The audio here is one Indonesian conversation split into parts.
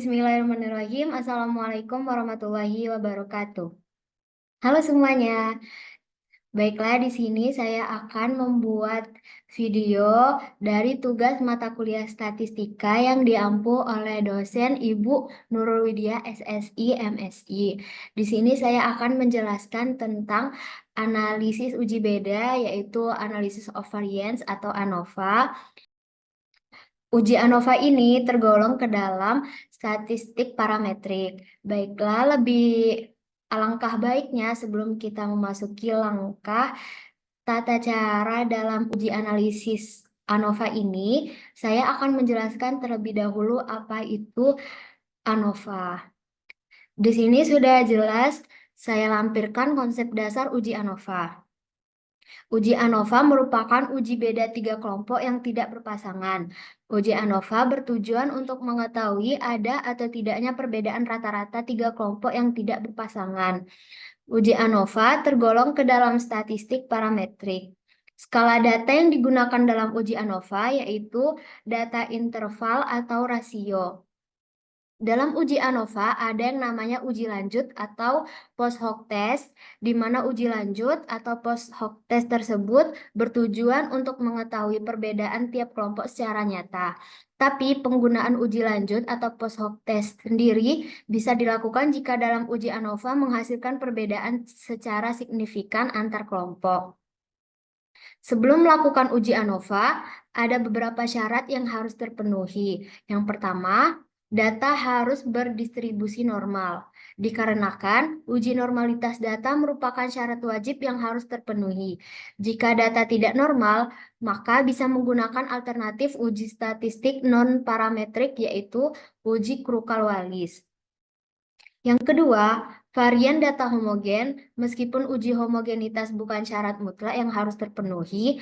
Bismillahirrahmanirrahim. Assalamualaikum warahmatullahi wabarakatuh. Halo semuanya. Baiklah, di sini saya akan membuat video dari tugas mata kuliah statistika yang diampu oleh dosen Ibu Nurul Widya SSI MSI. Di sini saya akan menjelaskan tentang analisis uji beda, yaitu analysis of variance atau ANOVA. Uji ANOVA ini tergolong ke dalam statistik parametrik. Baiklah, lebih alangkah baiknya sebelum kita memasuki langkah tata cara dalam uji analisis ANOVA ini, saya akan menjelaskan terlebih dahulu apa itu ANOVA. Di sini sudah jelas saya lampirkan konsep dasar uji ANOVA. Uji ANOVA merupakan uji beda tiga kelompok yang tidak berpasangan. Uji ANOVA bertujuan untuk mengetahui ada atau tidaknya perbedaan rata-rata tiga kelompok yang tidak berpasangan. Uji ANOVA tergolong ke dalam statistik parametrik. Skala data yang digunakan dalam uji ANOVA yaitu data interval atau rasio. Dalam uji ANOVA ada yang namanya uji lanjut atau post hoc test, di mana uji lanjut atau post hoc test tersebut bertujuan untuk mengetahui perbedaan tiap kelompok secara nyata. Tapi penggunaan uji lanjut atau post hoc test sendiri bisa dilakukan jika dalam uji ANOVA menghasilkan perbedaan secara signifikan antar kelompok. Sebelum melakukan uji ANOVA, ada beberapa syarat yang harus terpenuhi. Yang pertama, data harus berdistribusi normal. Dikarenakan uji normalitas data merupakan syarat wajib yang harus terpenuhi. Jika data tidak normal, maka bisa menggunakan alternatif uji statistik non-parametrik yaitu uji Kruskal-Wallis. Yang kedua, varian data homogen, meskipun uji homogenitas bukan syarat mutlak yang harus terpenuhi,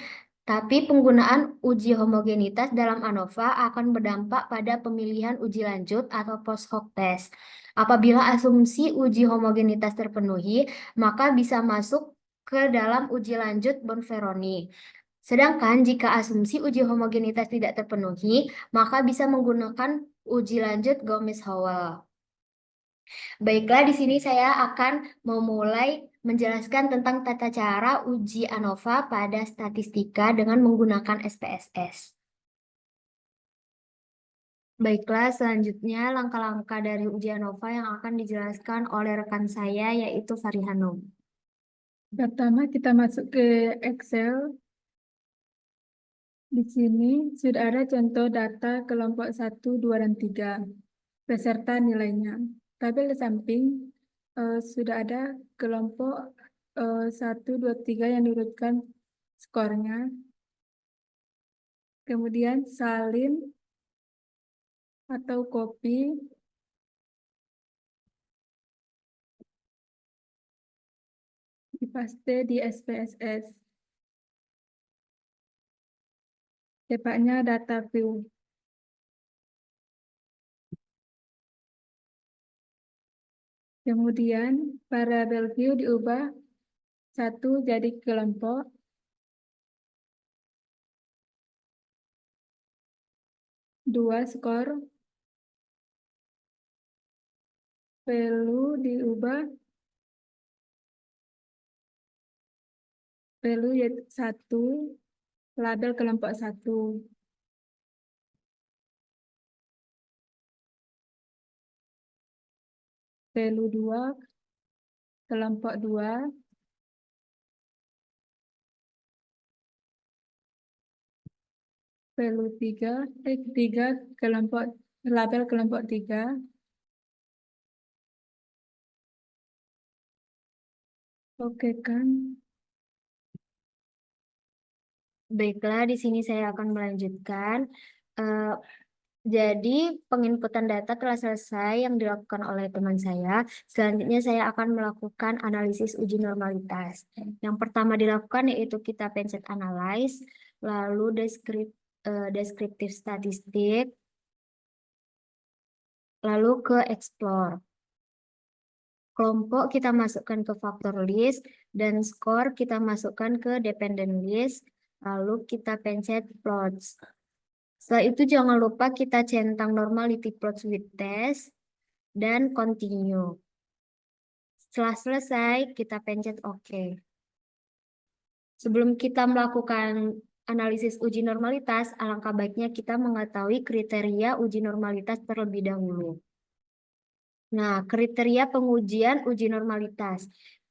tapi penggunaan uji homogenitas dalam ANOVA akan berdampak pada pemilihan uji lanjut atau post hoc test. Apabila asumsi uji homogenitas terpenuhi, maka bisa masuk ke dalam uji lanjut Bonferroni. Sedangkan jika asumsi uji homogenitas tidak terpenuhi, maka bisa menggunakan uji lanjut Gomez-Howell. Baiklah, di sini saya akan memulai menjelaskan tentang tata cara uji ANOVA pada statistika dengan menggunakan SPSS. Baiklah, selanjutnya langkah-langkah dari uji ANOVA yang akan dijelaskan oleh rekan saya yaitu Fari Hanum. Pertama kita masuk ke Excel. Di sini sudah ada contoh data kelompok 1, 2, dan 3 beserta nilainya. Tabel di samping sudah ada kelompok 1, 2, 3 yang diurutkan skornya. Kemudian salin atau copy dipaste di SPSS. Tepatnya data view. Kemudian variabel view diubah 1 jadi kelompok. 2 skor. Value diubah. Value yaitu 1. Label kelompok 1. Value 2. Kelompok 2. Value 3 kelompok label kelompok 3. Oke kan? Baiklah, di sini saya akan melanjutkan. Jadi, penginputan data telah selesai yang dilakukan oleh teman saya. Selanjutnya, saya akan melakukan analisis uji normalitas. Yang pertama dilakukan yaitu kita pencet analyze, lalu deskriptif statistik, lalu ke explore. Kelompok kita masukkan ke factor list, dan skor kita masukkan ke dependent list, lalu kita pencet plots. Setelah itu jangan lupa kita centang normality plot with test dan continue. Setelah selesai, kita pencet OK. Sebelum kita melakukan analisis uji normalitas, alangkah baiknya kita mengetahui kriteria uji normalitas terlebih dahulu. Nah, kriteria pengujian uji normalitas.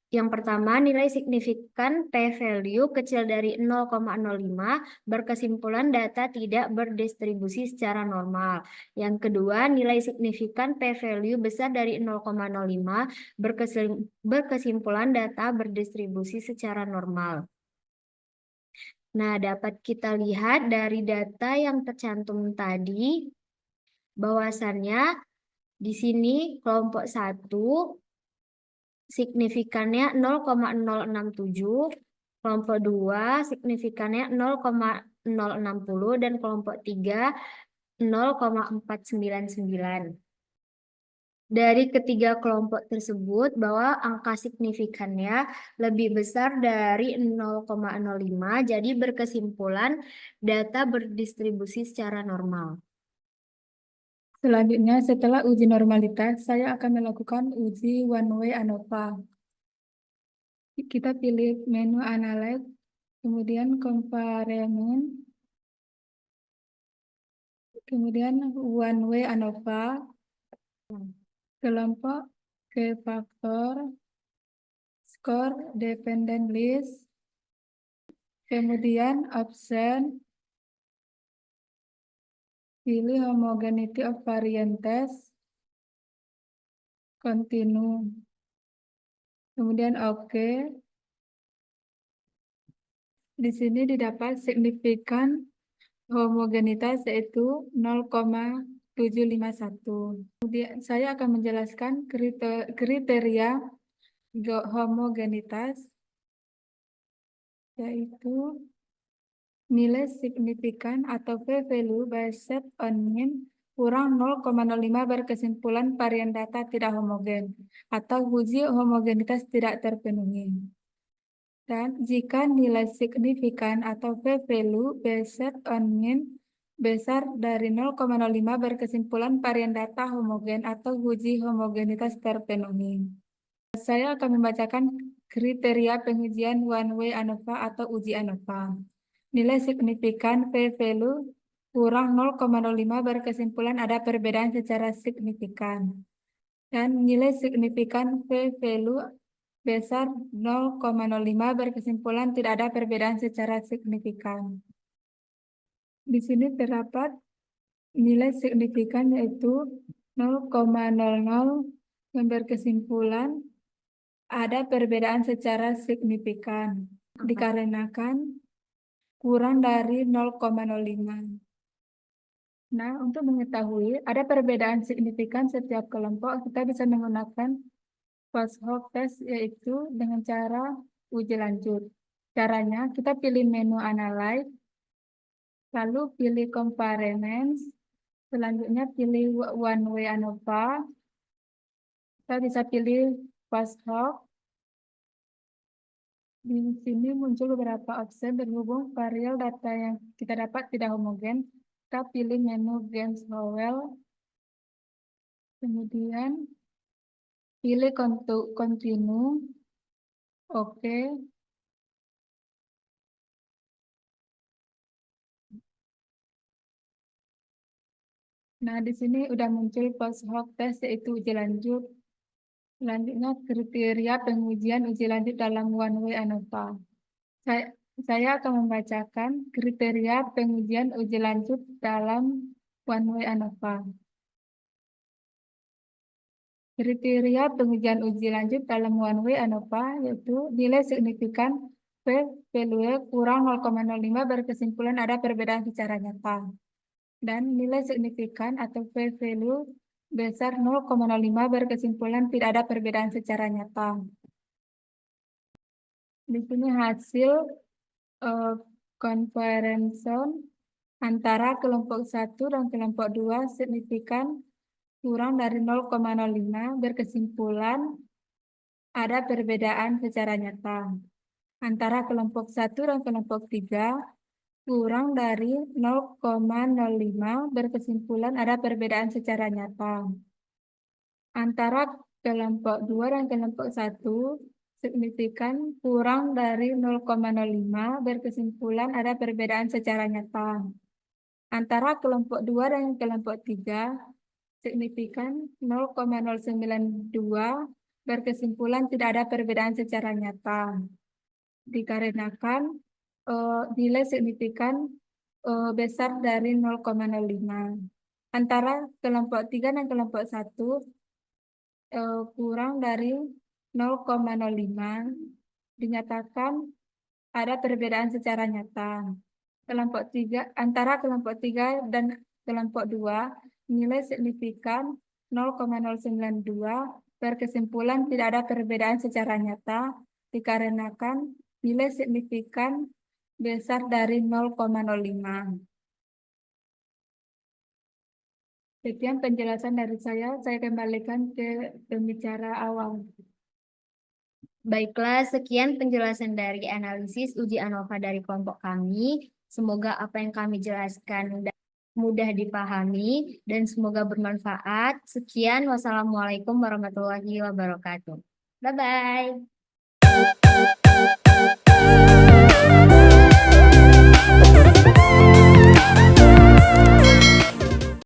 Yang pertama, nilai signifikan p-value kecil dari 0,05 berkesimpulan data tidak berdistribusi secara normal. Yang kedua, nilai signifikan p-value besar dari 0,05 berkesimpulan data berdistribusi secara normal. Nah, dapat kita lihat dari data yang tercantum tadi, bahwasannya di sini kelompok 1 signifikannya 0,067, kelompok 2 signifikannya 0,060, dan kelompok 3 0,499. Dari ketiga kelompok tersebut, bahwa angka signifikannya lebih besar dari 0,05, jadi berkesimpulan data berdistribusi secara normal. Selanjutnya, setelah uji normalitas, saya akan melakukan uji one way ANOVA. Kita pilih menu Analyze, kemudian Comparison, kemudian one way ANOVA, kelompok ke faktor, score dependent list, kemudian option, pilih homogeneity of variant test, continue, kemudian OK. Di sini didapat signifikan homogenitas yaitu 0,751. Kemudian saya akan menjelaskan kriteria homogenitas, yaitu nilai signifikan atau p-value based on mean kurang 0,05 berkesimpulan varian data tidak homogen atau uji homogenitas tidak terpenuhi. Dan jika nilai signifikan atau p-value based on mean besar dari 0,05 berkesimpulan varian data homogen atau uji homogenitas terpenuhi. Saya akan membacakan kriteria pengujian one way ANOVA atau uji ANOVA. Nilai signifikan p-value kurang 0,05 berkesimpulan ada perbedaan secara signifikan. Dan nilai signifikan p-value besar 0,05 berkesimpulan tidak ada perbedaan secara signifikan. Di sini terdapat nilai signifikan yaitu 0,00 yang berkesimpulan ada perbedaan secara signifikan dikarenakan kurang dari 0,05. Nah, untuk mengetahui ada perbedaan signifikan setiap kelompok, kita bisa menggunakan post hoc test yaitu dengan cara uji lanjut. Caranya, kita pilih menu Analyze, lalu pilih Comparisons, selanjutnya pilih One Way ANOVA, kita bisa pilih post hoc. Di sini muncul beberapa opsi berhubung variabel data yang kita dapat tidak homogen. Kita pilih menu Games Howell, kemudian pilih Continue, Oke. Nah, di sini udah muncul post hoc test yaitu uji lanjut. Selanjutnya kriteria pengujian uji lanjut dalam one way ANOVA. Saya akan membacakan kriteria pengujian uji lanjut dalam one way ANOVA. Kriteria pengujian uji lanjut dalam one way ANOVA yaitu nilai signifikan p-value kurang 0,05 berkesimpulan ada perbedaan secara nyata. Dan nilai signifikan atau p-value besar 0,05 berkesimpulan tidak ada perbedaan secara nyata. Di sini hasil comparison antara kelompok 1 dan kelompok 2 signifikan kurang dari 0,05 berkesimpulan ada perbedaan secara nyata. Antara kelompok 1 dan kelompok 3 kurang dari 0,05 berkesimpulan ada perbedaan secara nyata. Antara kelompok 2 dan kelompok 1 signifikan kurang dari 0,05 berkesimpulan ada perbedaan secara nyata. Antara kelompok 2 dan kelompok 3 signifikan 0,092 berkesimpulan tidak ada perbedaan secara nyata. Dikarenakan nilai signifikan besar dari 0,05. Antara kelompok 3 dan kelompok 1 kurang dari 0,05 dinyatakan ada perbedaan secara nyata. Antara kelompok 3 dan kelompok 2 nilai signifikan 0,092 berkesimpulan tidak ada perbedaan secara nyata dikarenakan nilai signifikan besar dari 0,05. Sekian penjelasan dari saya kembalikan ke pembicara awal. Baiklah, sekian penjelasan dari analisis uji ANOVA dari kelompok kami. Semoga apa yang kami jelaskan mudah dipahami dan semoga bermanfaat. Sekian, wassalamualaikum warahmatullahi wabarakatuh. Bye-bye.